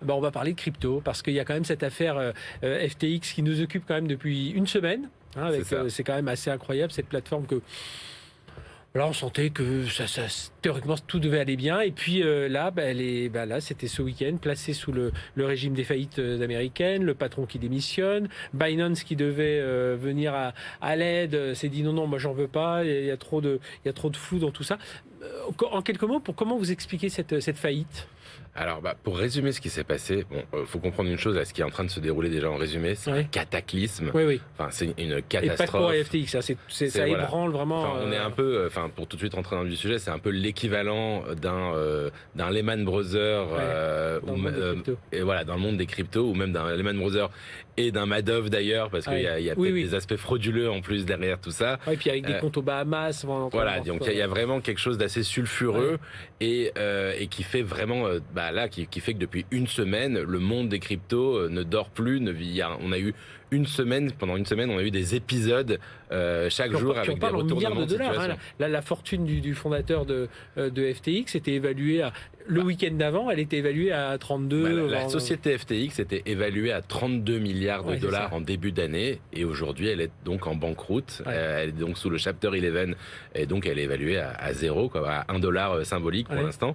on va parler de crypto, parce qu'il y a quand même cette affaire FTX qui nous occupe quand même depuis une semaine. C'est quand même assez incroyable, cette plateforme que... Là, on sentait que théoriquement, tout devait aller bien. Et puis là, c'était ce week-end, placé sous le régime des faillites américaines, le patron qui démissionne, Binance qui devait venir à l'aide, s'est dit non, moi j'en veux pas, il y a trop de flou dans tout ça. En quelques mots, comment vous expliquez cette faillite ? Alors, pour résumer ce qui s'est passé, faut comprendre une chose, là, ce qui est en train de se dérouler déjà en résumé, c'est un cataclysme. Oui. Enfin, c'est une catastrophe. Et pas pour FTX, ça ébranle vraiment. Enfin, on est un peu, pour tout de suite rentrer dans le sujet, c'est un peu l'équivalent d'un Lehman Brothers, et voilà, dans le monde des cryptos, ou même d'un Lehman Brothers et d'un Madoff d'ailleurs, parce qu'il y a peut-être des aspects frauduleux en plus derrière tout ça. Et puis avec des comptes aux Bahamas. Voilà, donc il y a vraiment quelque chose d'assez sulfureux et qui fait vraiment, qui fait que depuis une semaine, le monde des cryptos ne dort plus, on a eu pendant une semaine, on a eu des épisodes chaque jour avec des retournements de situation. La fortune du fondateur de FTX était évaluée le week-end d'avant, elle était évaluée à 32. La société FTX était évaluée à 32 milliards de dollars en début d'année et aujourd'hui elle est donc en banqueroute. Elle est donc sous le Chapter 11 et donc elle est évaluée à zéro, à $1 symbolique pour l'instant.